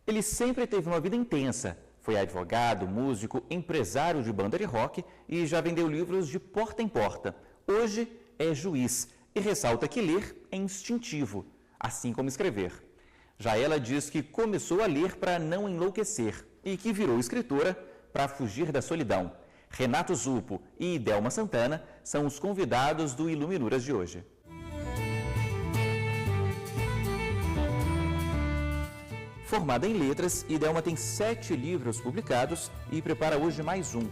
Ele sempre teve uma vida intensa. Foi advogado, músico, empresário de banda de rock e já vendeu livros de porta em porta. Hoje é juiz e ressalta que ler é instintivo, assim como escrever. Já ela diz que começou a ler para não enlouquecer e que virou escritora para fugir da solidão. Renato Zupo e Idelma Santana são os convidados do Iluminuras de hoje. Formada em letras, Idelma tem 7 livros publicados e prepara hoje mais um.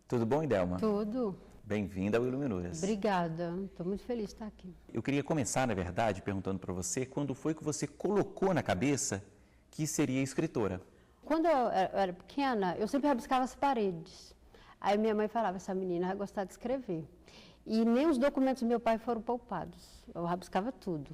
Tudo bom, Idelma? Tudo. Bem-vinda ao Iluminuras. Obrigada, estou muito feliz de estar aqui. Eu queria começar, na verdade, perguntando para você quando foi que você colocou na cabeça que seria escritora? Quando eu era pequena, eu sempre rabiscava as paredes. Aí minha mãe falava, essa menina vai gostar de escrever. E nem os documentos do meu pai foram poupados, eu rabiscava tudo.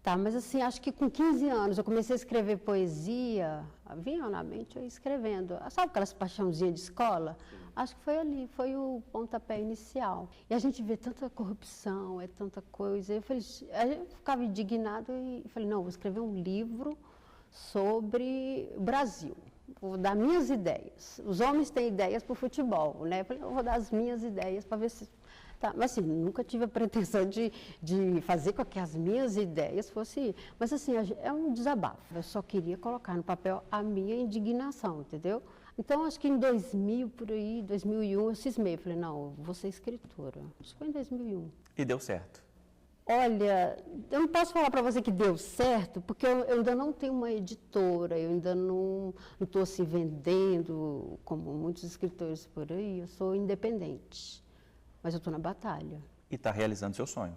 Tá, mas assim, acho que com 15 anos eu comecei a escrever poesia, vinha na mente eu ia escrevendo. Sabe aquelas paixãozinhas de escola? Acho que foi ali, foi o pontapé inicial. E a gente vê tanta corrupção, é tanta coisa. Eu ficava indignada e falei, não, vou escrever um livro sobre o Brasil. Vou dar minhas ideias. Os homens têm ideias para o futebol, né? Eu falei, eu vou dar as minhas ideias para ver se... Tá, mas assim, nunca tive a pretensão de fazer com que as minhas ideias fossem... Mas assim, é um desabafo. Eu só queria colocar no papel a minha indignação, entendeu? Então, acho que em 2000, por aí, 2001, eu cismei. Falei, não, eu vou ser escritora. Acho que foi em 2001. E deu certo? Olha, eu não posso falar para você que deu certo, porque eu ainda não tenho uma editora, eu ainda não estou assim vendendo, como muitos escritores por aí, eu sou independente. Mas eu estou na batalha. E está realizando seu sonho?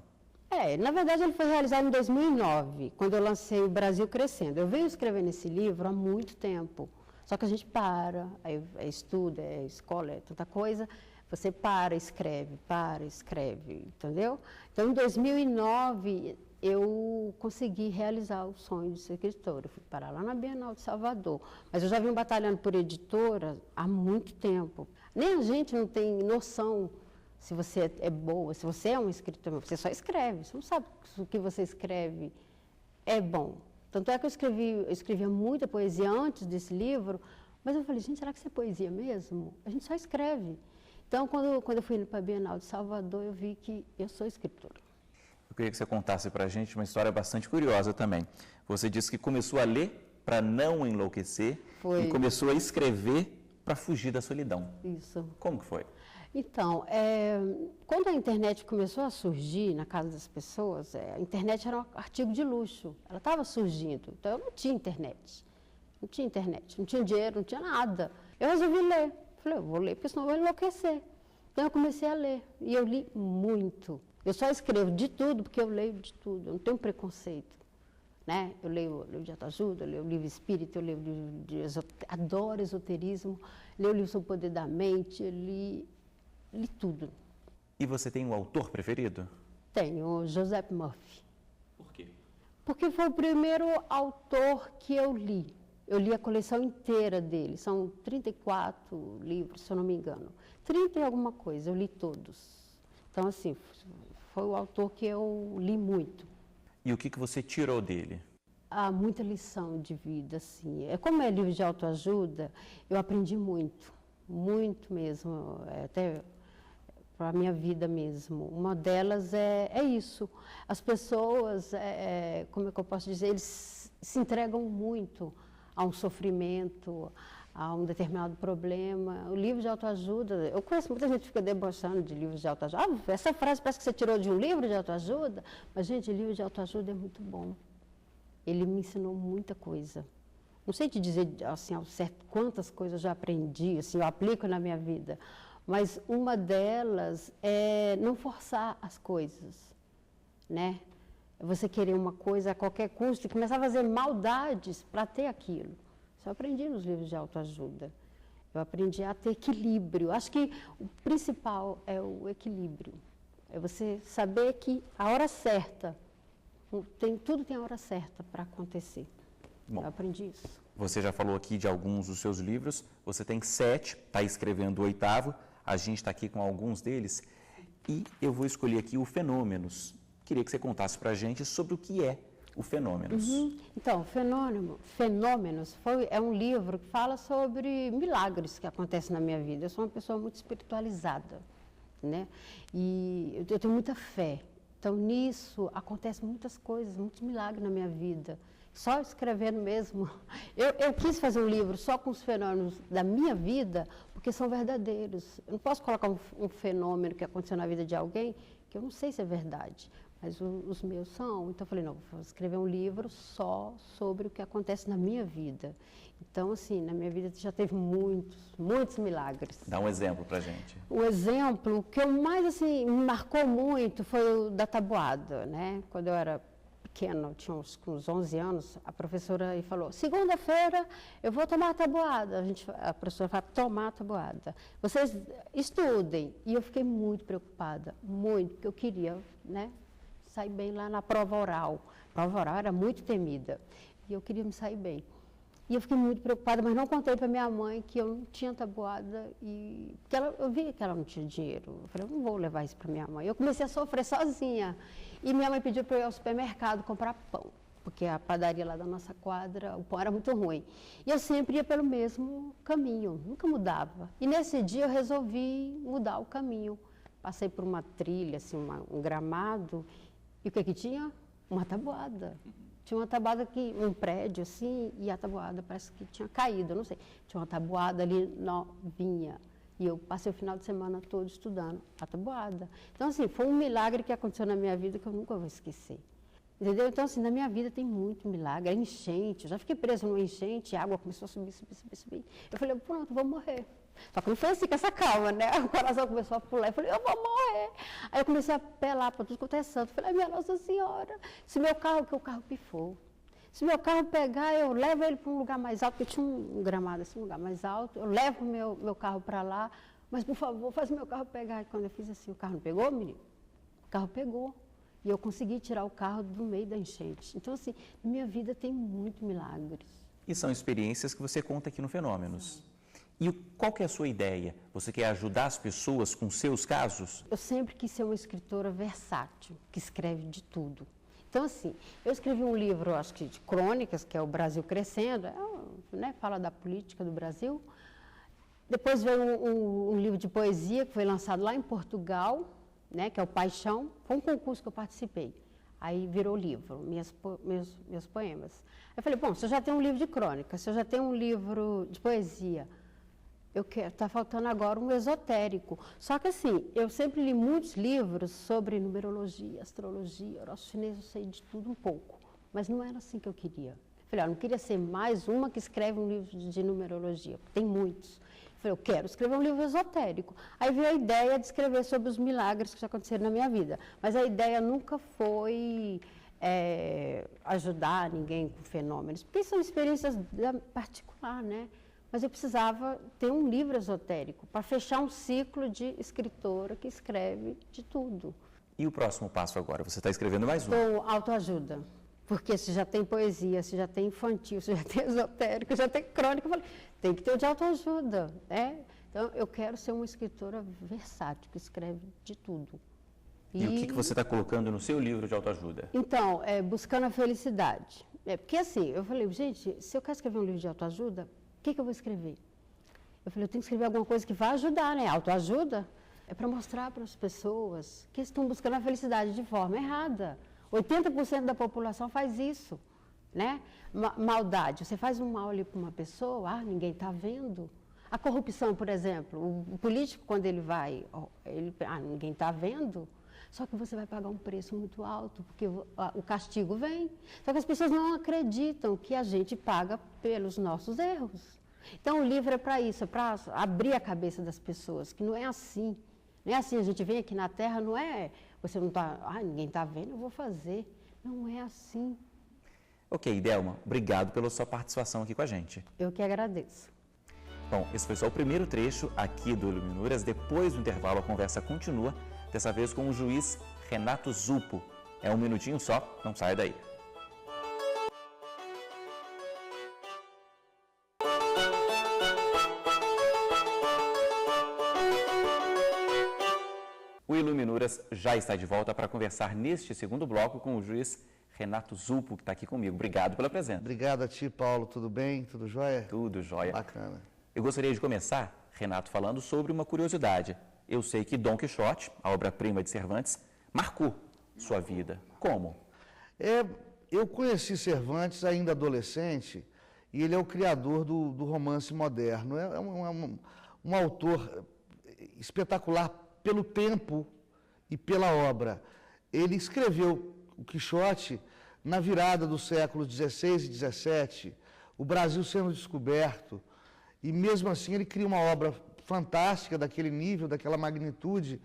Na verdade ele foi realizado em 2009, quando eu lancei o Brasil Crescendo. Eu venho escrevendo esse livro há muito tempo, só que a gente para, aí estuda, é escola, é tanta coisa, você escreve, entendeu? Então em 2009 eu consegui realizar o sonho de ser escritora. Eu fui parar lá na Bienal de Salvador, mas eu já vim batalhando por editora há muito tempo. Nem a gente não tem noção se você é boa, se você é um escritor, você só escreve, você não sabe se o que você escreve é bom. Tanto é que eu escrevia muita poesia antes desse livro, mas eu falei, gente, será que isso é poesia mesmo? A gente só escreve. Então, quando eu fui para a Bienal de Salvador, eu vi que eu sou escritora. Eu queria que você contasse para a gente uma história bastante curiosa também. Você disse que começou a ler para não enlouquecer e começou a escrever para fugir da solidão. Isso. Como que foi? Então, quando a internet começou a surgir na casa das pessoas, a internet era um artigo de luxo, ela estava surgindo, então eu não tinha internet, não tinha dinheiro, não tinha nada. Eu resolvi ler, falei, eu vou ler porque senão eu vou enlouquecer. Então eu comecei a ler e eu li muito. Eu só escrevo de tudo porque eu leio de tudo, eu não tenho preconceito. Né? Eu leio livro de autoajuda, eu leio livro espírita, eu leio livro adoro esoterismo, leio livro sobre o poder da mente, eu li tudo. E você tem um autor preferido? Tenho, o Joseph Murphy. Por quê? Porque foi o primeiro autor que eu li. Eu li a coleção inteira dele, são 34 livros, se eu não me engano. 30 e alguma coisa, eu li todos. Então, assim, foi o autor que eu li muito. E o que você tirou dele? Há muita lição de vida, assim. Como é livro de autoajuda, eu aprendi muito mesmo, até para a minha vida mesmo. Uma delas é isso. As pessoas, como é que eu posso dizer, eles se entregam muito a um sofrimento, a um determinado problema. O livro de autoajuda, eu conheço muita gente que fica debochando de livros de autoajuda. Essa frase parece que você tirou de um livro de autoajuda, mas, gente, livro de autoajuda é muito bom. Ele me ensinou muita coisa. Não sei te dizer, assim, ao certo quantas coisas eu já aprendi, assim, eu aplico na minha vida, mas uma delas é não forçar as coisas, né? Você querer uma coisa a qualquer custo e começar a fazer maldades para ter aquilo. Isso eu aprendi nos livros de autoajuda. Eu aprendi a ter equilíbrio. Acho que o principal é o equilíbrio. É você saber que a hora certa, tudo tem a hora certa para acontecer. Bom, eu aprendi isso. Você já falou aqui de alguns dos seus livros, você tem 7, está escrevendo o 8º, a gente está aqui com alguns deles, e eu vou escolher aqui o Fenômenos. Queria que você contasse para a gente sobre o que é o Fenômenos. Então, Fenômenos é um livro que fala sobre milagres que acontecem na minha vida. Eu sou uma pessoa muito espiritualizada, né? E eu tenho muita fé. Então, nisso, acontecem muitas coisas, muitos milagres na minha vida. Só escrevendo mesmo. Eu quis fazer um livro só com os fenômenos da minha vida, porque são verdadeiros. Eu não posso colocar um fenômeno que aconteceu na vida de alguém, que eu não sei se é verdade, mas os meus são. Então, eu falei, não, vou escrever um livro só sobre o que acontece na minha vida. Então, assim, na minha vida já teve muitos milagres. Dá um exemplo pra gente. O exemplo que eu mais, assim, me marcou muito foi o da tabuada, né? Quando eu era pequena, eu tinha uns 11 anos, a professora falou, segunda-feira eu vou tomar a tabuada. A professora falou, tomar a tabuada. Vocês estudem. E eu fiquei muito preocupada, muito, porque eu queria, né, sair bem lá na prova oral. A prova oral era muito temida. E eu queria me sair bem. E eu fiquei muito preocupada, mas não contei para minha mãe que eu não tinha tabuada, porque eu vi que ela não tinha dinheiro. Eu falei, eu não vou levar isso para minha mãe. Eu comecei a sofrer sozinha. E minha mãe pediu para eu ir ao supermercado comprar pão, porque a padaria lá da nossa quadra, o pão era muito ruim. E eu sempre ia pelo mesmo caminho, nunca mudava. E nesse dia eu resolvi mudar o caminho. Passei por uma trilha, assim, um gramado, e o que tinha? Uma tabuada. Tinha uma tabuada aqui, um prédio assim, e a tabuada parece que tinha caído, eu não sei. Tinha uma tabuada ali novinha. E eu passei o final de semana todo estudando a tabuada. Então, assim, foi um milagre que aconteceu na minha vida que eu nunca vou esquecer. Entendeu? Então, assim, na minha vida tem muito milagre. A enchente, eu já fiquei presa numa enchente, a água começou a subir. Eu falei, pronto, vou morrer. Só que não foi assim com essa calma, né? O coração começou a pular. Eu falei, eu vou morrer. Aí eu comecei a apelar para tudo quanto é santo. Eu falei, minha Nossa Senhora, se meu carro, que o carro pifou. Se meu carro pegar, eu levo ele para um lugar mais alto, porque tinha um gramado assim, um lugar mais alto. Eu levo meu carro para lá, mas por favor, faz meu carro pegar. E quando eu fiz assim, o carro não pegou, menino? O carro pegou. E eu consegui tirar o carro do meio da enchente. Então, assim, na minha vida tem muitos milagres. E são experiências que você conta aqui no Fenômenos. E qual que é a sua ideia? Você quer ajudar as pessoas com seus casos? Eu sempre quis ser uma escritora versátil, que escreve de tudo. Então, assim, eu escrevi um livro, acho que de crônicas, que é o Brasil Crescendo, né, fala da política do Brasil. Depois veio um livro de poesia, que foi lançado lá em Portugal, né, que é o Paixão. Foi um concurso que eu participei. Aí virou livro, meus poemas. Eu falei, bom, se eu já tenho um livro de crônicas, se eu já tenho um livro de poesia, está faltando agora um esotérico. Só que assim, eu sempre li muitos livros sobre numerologia, astrologia, horóscopo chinês, eu sei de tudo um pouco. Mas não era assim que eu queria. Falei, eu não queria ser mais uma que escreve um livro de numerologia, tem muitos. Falei, eu quero escrever um livro esotérico. Aí veio a ideia de escrever sobre os milagres que já aconteceram na minha vida. Mas a ideia nunca foi ajudar ninguém com fenômenos, porque são experiências particulares, né? Mas eu precisava ter um livro esotérico para fechar um ciclo de escritora que escreve de tudo. E o próximo passo agora? Você está escrevendo mais um? Então, autoajuda. Porque se já tem poesia, se já tem infantil, se já tem esotérico, se já tem crônica, eu falei, tem que ter o de autoajuda, né? Então, eu quero ser uma escritora versátil, que escreve de tudo. E o que você está colocando no seu livro de autoajuda? Então, buscando a felicidade. Porque assim, eu falei, gente, se eu quero escrever um livro de autoajuda, o que eu vou escrever? Eu falei, eu tenho que escrever alguma coisa que vai ajudar, né? Autoajuda é para mostrar para as pessoas que estão buscando a felicidade de forma errada. 80% da população faz isso, né? Maldade, você faz um mal ali para uma pessoa, ninguém está vendo. A corrupção, por exemplo, o político, quando ele vai, ninguém está vendo. Só que você vai pagar um preço muito alto, porque o castigo vem. Só que as pessoas não acreditam que a gente paga pelos nossos erros. Então, o livro é para isso, é para abrir a cabeça das pessoas, que não é assim. Não é assim, a gente vem aqui na Terra, não é, você não está, ninguém está vendo, eu vou fazer. Não é assim. Ok, Delma, obrigado pela sua participação aqui com a gente. Eu que agradeço. Bom, esse foi só o primeiro trecho aqui do Iluminuras. Depois do intervalo, a conversa continua. Dessa vez com o juiz Renato Zupo. É um minutinho só, não saia daí. O Iluminuras já está de volta para conversar neste segundo bloco com o juiz Renato Zupo, que está aqui comigo. Obrigado pela presença. Obrigado a ti, Paulo. Tudo bem? Tudo jóia? Tudo jóia. Bacana. Eu gostaria de começar, Renato, falando sobre uma curiosidade. Eu sei que Dom Quixote, a obra-prima de Cervantes, marcou sua vida. Como? Eu conheci Cervantes ainda adolescente e ele é o criador do romance moderno. É um autor espetacular pelo tempo e pela obra. Ele escreveu o Quixote na virada dos séculos XVI e XVII, o Brasil sendo descoberto, e mesmo assim ele cria uma obra fantástica daquele nível, daquela magnitude,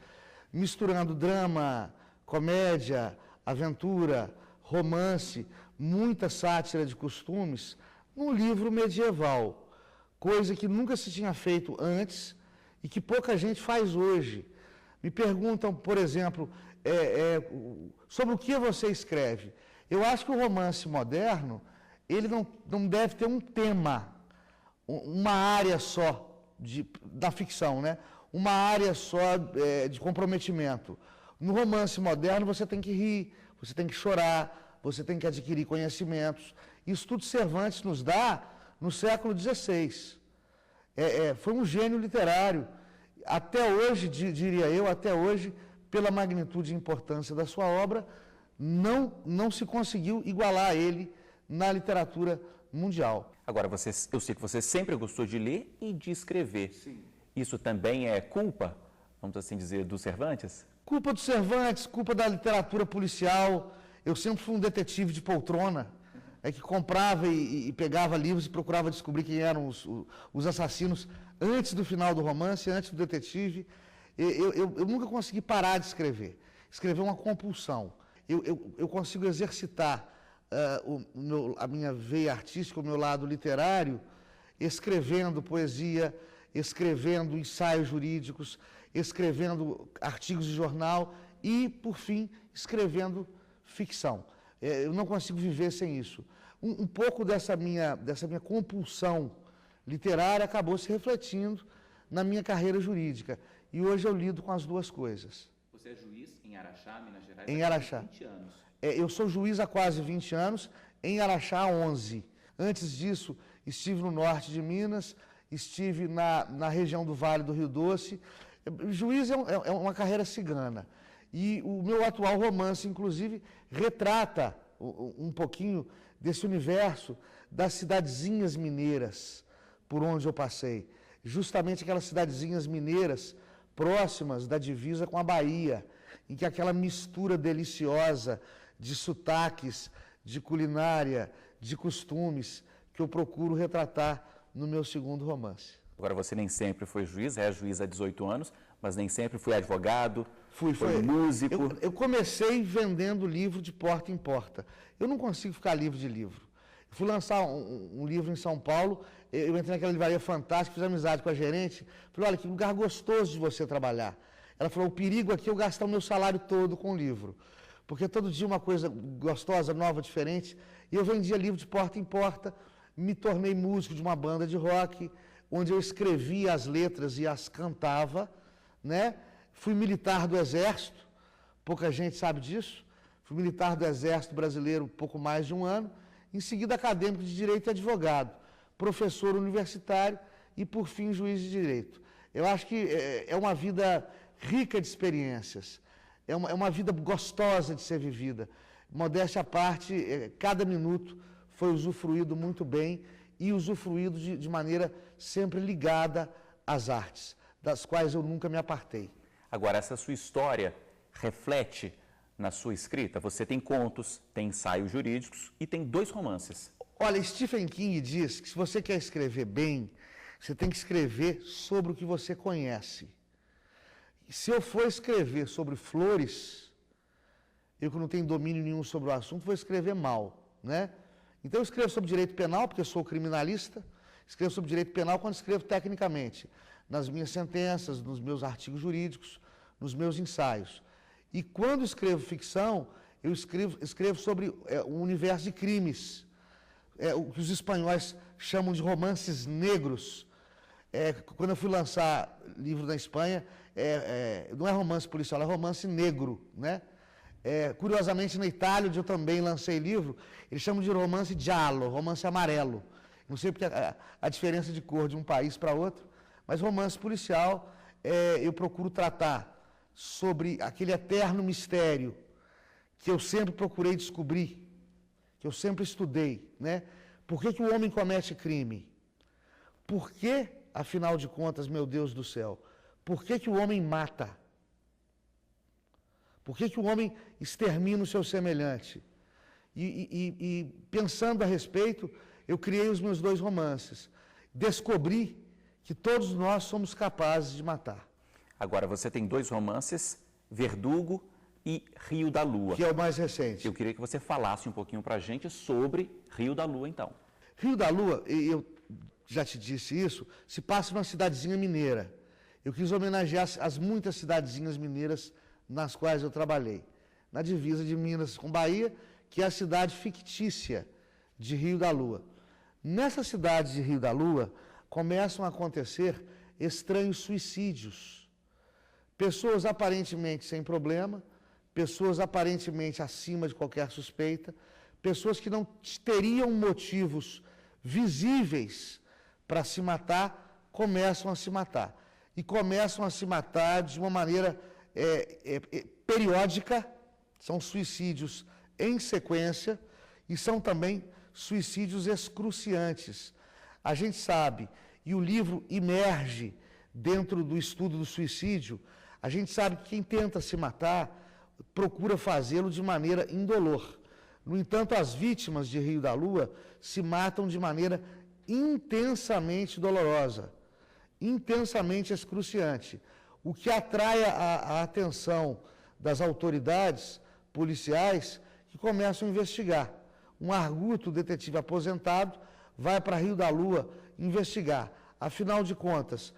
misturando drama, comédia, aventura, romance, muita sátira de costumes, num livro medieval, coisa que nunca se tinha feito antes e que pouca gente faz hoje. Me perguntam, por exemplo, sobre o que você escreve. Eu acho que o romance moderno, ele não deve ter um tema, uma área só da ficção, né? Uma área só de comprometimento. No romance moderno você tem que rir, você tem que chorar, você tem que adquirir conhecimentos. Isso tudo Cervantes nos dá no século XVI. Foi um gênio literário. Até hoje, diria eu, até hoje, pela magnitude e importância da sua obra, não se conseguiu igualar a ele na literatura mundial. Agora, eu sei que você sempre gostou de ler e de escrever. Sim. Isso também é culpa, vamos assim dizer, do Cervantes? Culpa do Cervantes, culpa da literatura policial. Eu sempre fui um detetive de poltrona, que comprava e pegava livros e procurava descobrir quem eram os assassinos antes do final do romance, antes do detetive. Eu nunca consegui parar de escrever. Escrever é uma compulsão. Eu consigo exercitar a minha veia artística, o meu lado literário, escrevendo poesia, escrevendo ensaios jurídicos, escrevendo artigos de jornal e, por fim, escrevendo ficção. Eu não consigo viver sem isso. Um pouco dessa minha compulsão literária acabou se refletindo na minha carreira jurídica. E hoje eu lido com as duas coisas. Você é juiz em Araxá, Minas Gerais, em Araxá. há 20 anos. Eu sou juiz há quase 20 anos, em Araxá há 11. Antes disso, estive no norte de Minas, estive na região do Vale do Rio Doce. Juiz é uma carreira cigana. E o meu atual romance, inclusive, retrata um pouquinho desse universo das cidadezinhas mineiras por onde eu passei. Justamente aquelas cidadezinhas mineiras próximas da divisa com a Bahia, em que aquela mistura deliciosa de sotaques, de culinária, de costumes, que eu procuro retratar no meu segundo romance. Agora, você nem sempre foi juiz, é juiz há 18 anos, mas nem sempre foi advogado, foi músico. Eu comecei vendendo livro de porta em porta. Eu não consigo ficar livre de livro. Eu fui lançar um livro em São Paulo, eu entrei naquela livraria fantástica, fiz amizade com a gerente, falei, olha, que lugar gostoso de você trabalhar. Ela falou, o perigo aqui é eu gastar o meu salário todo com o livro, porque todo dia uma coisa gostosa, nova, diferente, e eu vendia livro de porta em porta, me tornei músico de uma banda de rock, onde eu escrevia as letras e as cantava, né? Fui militar do Exército, pouca gente sabe disso, fui militar do Exército Brasileiro pouco mais de um ano, em seguida acadêmico de Direito e advogado, professor universitário e, por fim, juiz de Direito. Eu acho que é uma vida rica de experiências, é uma vida gostosa de ser vivida. Modéstia à parte, cada minuto foi usufruído muito bem e usufruído de maneira sempre ligada às artes, das quais eu nunca me apartei. Agora, essa sua história reflete na sua escrita? Você tem contos, tem ensaios jurídicos e tem 2 romances. Olha, Stephen King diz que se você quer escrever bem, você tem que escrever sobre o que você conhece. E se eu for escrever sobre flores, eu que não tenho domínio nenhum sobre o assunto, vou escrever mal, né? Então eu escrevo sobre direito penal, porque eu sou criminalista, escrevo sobre direito penal quando escrevo tecnicamente, nas minhas sentenças, nos meus artigos jurídicos, nos meus ensaios. E quando escrevo ficção, eu escrevo sobre um universo de crimes, o que os espanhóis chamam de romances negros. Quando eu fui lançar livro na Espanha, não é romance policial, é romance negro, né? Curiosamente, na Itália, onde eu também lancei livro, eles chamam de romance giallo, romance amarelo. Não sei porque a diferença de cor de um país para outro, mas romance policial, eu procuro tratar sobre aquele eterno mistério que eu sempre procurei descobrir, que eu sempre estudei, né? Por que o homem comete crime? Por que, afinal de contas, meu Deus do céu, por que o homem mata? Por que o homem extermina o seu semelhante? E pensando a respeito, eu criei os meus 2 romances. Descobri que todos nós somos capazes de matar. Agora, você tem 2 romances, Verdugo e Rio da Lua. Que é o mais recente. Eu queria que você falasse um pouquinho para a gente sobre Rio da Lua, então. Rio da Lua, eu já te disse isso, se passa numa cidadezinha mineira. Eu quis homenagear as muitas cidadezinhas mineiras nas quais eu trabalhei. Na divisa de Minas com Bahia, que é a cidade fictícia de Rio da Lua. Nessa cidade de Rio da Lua, começam a acontecer estranhos suicídios. Pessoas aparentemente sem problema, pessoas aparentemente acima de qualquer suspeita, pessoas que não teriam motivos visíveis para se matar, começam a se matar. E começam a se matar de uma maneira periódica, são suicídios em sequência e são também suicídios excruciantes. A gente sabe, e o livro emerge dentro do estudo do suicídio, a gente sabe que quem tenta se matar procura fazê-lo de maneira indolor. No entanto, as vítimas de Rio da Lua se matam de maneira intensamente dolorosa, intensamente excruciante, o que atrai a atenção das autoridades policiais que começam a investigar. Um arguto detetive aposentado vai para Rio da Lua investigar. Afinal de contas,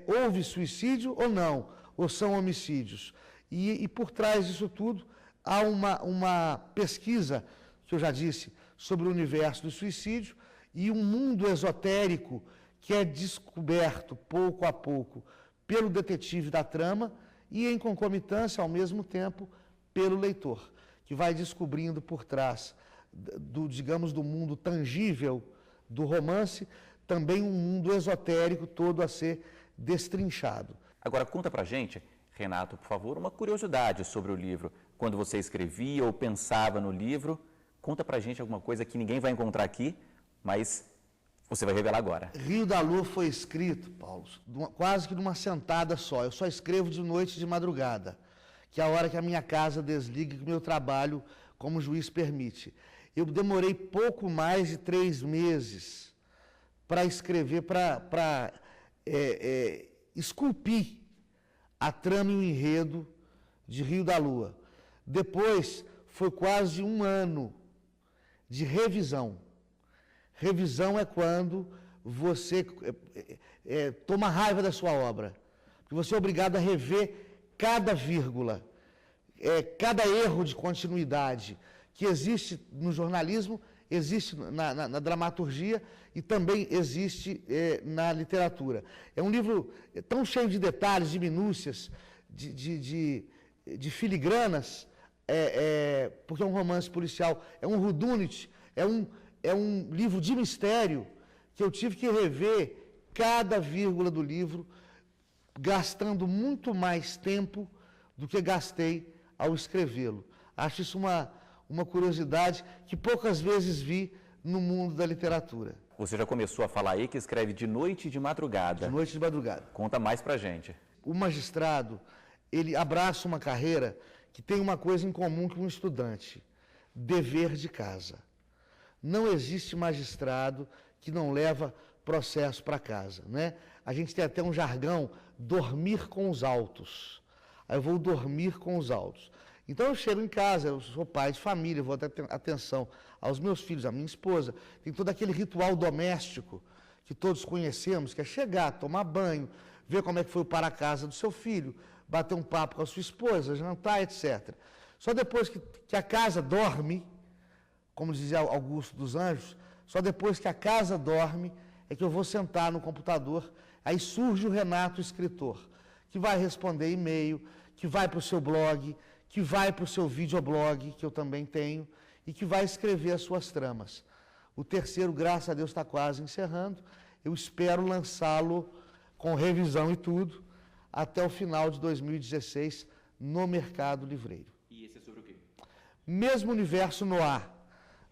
houve suicídio ou não? Ou são homicídios? E por trás disso tudo, há uma pesquisa, que eu já disse, sobre o universo do suicídio e um mundo esotérico que é descoberto pouco a pouco pelo detetive da trama e, em concomitância, ao mesmo tempo, pelo leitor, que vai descobrindo por trás do mundo tangível do romance, também um mundo esotérico todo a ser destrinchado. Agora, conta pra gente, Renato, por favor, uma curiosidade sobre o livro. Quando você escrevia ou pensava no livro, conta pra gente alguma coisa que ninguém vai encontrar aqui, mas você vai revelar agora. Rio da Lua foi escrito, Paulo, quase que numa sentada só. Eu só escrevo de noite e de madrugada, que é a hora que a minha casa desliga e que o meu trabalho como juiz permite. Eu demorei pouco mais de 3 meses para escrever, para esculpir a trama e o enredo de Rio da Lua. Depois, foi quase 1 ano de revisão. Revisão é quando você toma raiva da sua obra, porque você é obrigado a rever cada vírgula, cada erro de continuidade que existe no jornalismo, existe na dramaturgia e também existe na literatura. É um livro tão cheio de detalhes, de minúcias, de filigranas, porque é um romance policial, é um whodunit, é um livro de mistério que eu tive que rever cada vírgula do livro, gastando muito mais tempo do que gastei ao escrevê-lo. Acho isso uma curiosidade que poucas vezes vi no mundo da literatura. Você já começou a falar aí que escreve de noite e de madrugada. De noite e de madrugada. Conta mais pra gente. O magistrado, ele abraça uma carreira que tem uma coisa em comum com um estudante: dever de casa. Não existe magistrado que não leva processo para casa, né? A gente tem até um jargão, dormir com os autos. Aí eu vou dormir com os autos. Então eu chego em casa, eu sou pai de família, vou dar atenção aos meus filhos, à minha esposa. Tem todo aquele ritual doméstico que todos conhecemos, que é chegar, tomar banho, ver como é que foi o para-casa do seu filho, bater um papo com a sua esposa, jantar, etc. Só depois que a casa dorme, como dizia Augusto dos Anjos, só depois que a casa dorme é que eu vou sentar no computador, aí surge o Renato escritor, que vai responder e-mail, que vai para o seu blog, que vai para o seu videoblog, que eu também tenho, e que vai escrever as suas tramas. O terceiro, graças a Deus, está quase encerrando. Eu espero lançá-lo com revisão e tudo, até o final de 2016, no Mercado Livreiro. E esse é sobre o quê? Mesmo universo noir,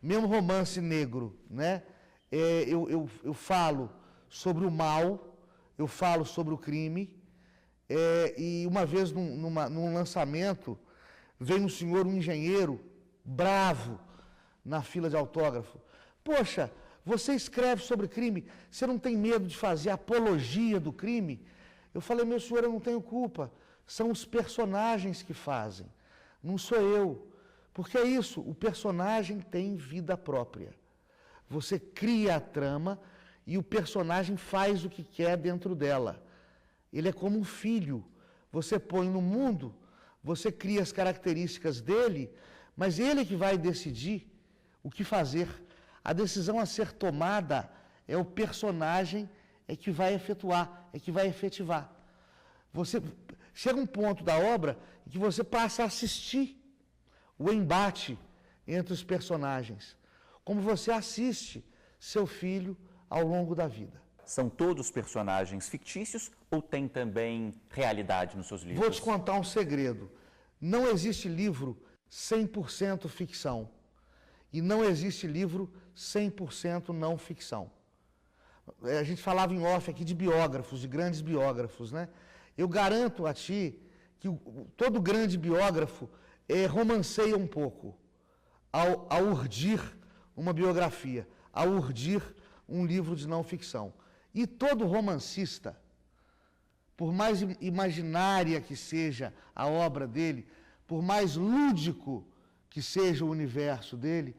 mesmo romance negro, né? Eu falo sobre o mal, eu falo sobre o crime, e uma vez num lançamento, veio um engenheiro, bravo, na fila de autógrafo. Poxa, você escreve sobre crime, você não tem medo de fazer apologia do crime? Eu falei, meu senhor, eu não tenho culpa, são os personagens que fazem, não sou eu. Porque é isso, o personagem tem vida própria. Você cria a trama e o personagem faz o que quer dentro dela. Ele é como um filho. Você põe no mundo, você cria as características dele, mas ele que vai decidir o que fazer. A decisão a ser tomada é o personagem que vai efetuar, que vai efetivar. Você chega um ponto da obra em que você passa a assistir o embate entre os personagens, como você assiste seu filho ao longo da vida. São todos personagens fictícios ou tem também realidade nos seus livros? Vou te contar um segredo. Não existe livro 100% ficção e não existe livro 100% não ficção. A gente falava em off aqui de biógrafos, de grandes biógrafos, né? Eu garanto a ti que todo grande biógrafo romanceia um pouco ao urdir uma biografia, ao urdir um livro de não ficção. E todo romancista, por mais imaginária que seja a obra dele, por mais lúdico que seja o universo dele,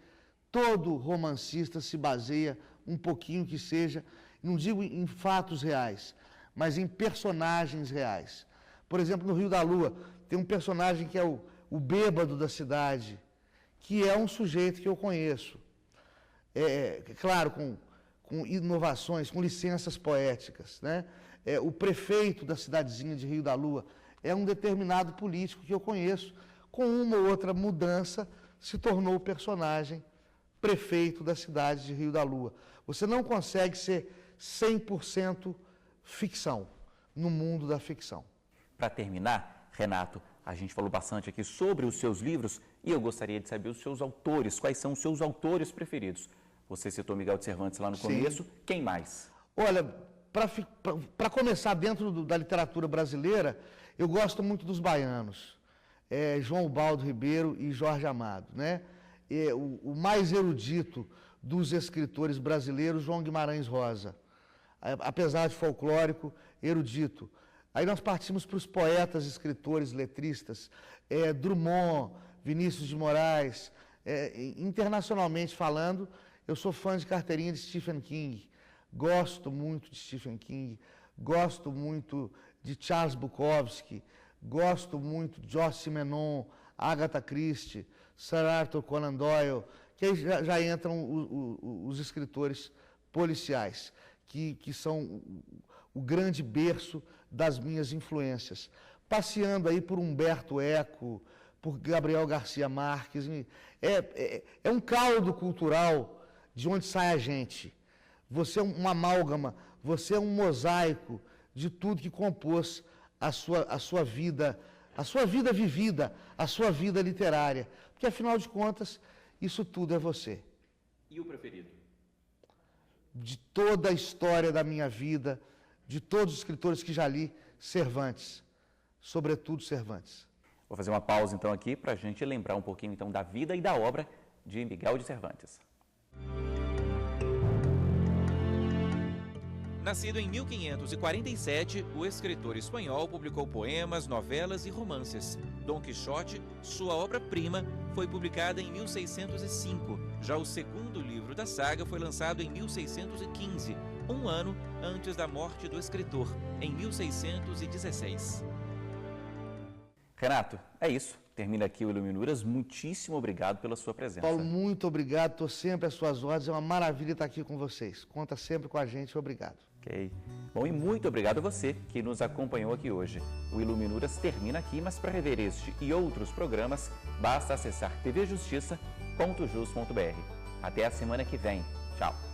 todo romancista se baseia um pouquinho que seja, não digo em fatos reais, mas em personagens reais. Por exemplo, no Rio da Lua, tem um personagem que é o bêbado da cidade, que é um sujeito que eu conheço. Claro, com inovações, com licenças poéticas, né? O prefeito da cidadezinha de Rio da Lua é um determinado político que eu conheço, com uma ou outra mudança, se tornou o personagem prefeito da cidade de Rio da Lua. Você não consegue ser 100% ficção no mundo da ficção. Para terminar, Renato, a gente falou bastante aqui sobre os seus livros e eu gostaria de saber os seus autores. Quais são os seus autores preferidos? Você citou Miguel de Cervantes lá no começo. Quem mais? Olha, para começar dentro da literatura brasileira, eu gosto muito dos baianos. João Ubaldo Ribeiro e Jorge Amado, né? O mais erudito dos escritores brasileiros, João Guimarães Rosa. Apesar de folclórico, erudito. Aí nós partimos para os poetas, escritores, letristas, Drummond, Vinícius de Moraes. Internacionalmente falando, eu sou fã de carteirinha de Stephen King. Gosto muito de Stephen King, gosto muito de Charles Bukowski, gosto muito de Joyce Simenon, Agatha Christie, Sir Arthur Conan Doyle, que aí já entram os escritores policiais, que são o grande berço das minhas influências. Passeando aí por Humberto Eco, por Gabriel Garcia Marques, é um caldo cultural de onde sai a gente. Você é uma amálgama, você é um mosaico de tudo que compôs a sua vida vivida, a sua vida literária. Porque, afinal de contas, isso tudo é você. E o preferido? De toda a história da minha vida, de todos os escritores que já li, Cervantes. Sobretudo Cervantes. Vou fazer uma pausa, então, aqui para a gente lembrar um pouquinho, então, da vida e da obra de Miguel de Cervantes. Nascido em 1547, o escritor espanhol publicou poemas, novelas e romances. Dom Quixote, sua obra-prima, foi publicada em 1605. Já o segundo livro da saga foi lançado em 1615, um ano antes da morte do escritor, em 1616. Renato, é isso. Termina aqui o Iluminuras. Muitíssimo obrigado pela sua presença. Paulo, muito obrigado. Estou sempre às suas ordens. É uma maravilha estar aqui com vocês. Conta sempre com a gente. Obrigado. Ok. Bom, e muito obrigado a você que nos acompanhou aqui hoje. O Iluminuras termina aqui, mas para rever este e outros programas, basta acessar tvjustiça.jus.br. Até a semana que vem. Tchau.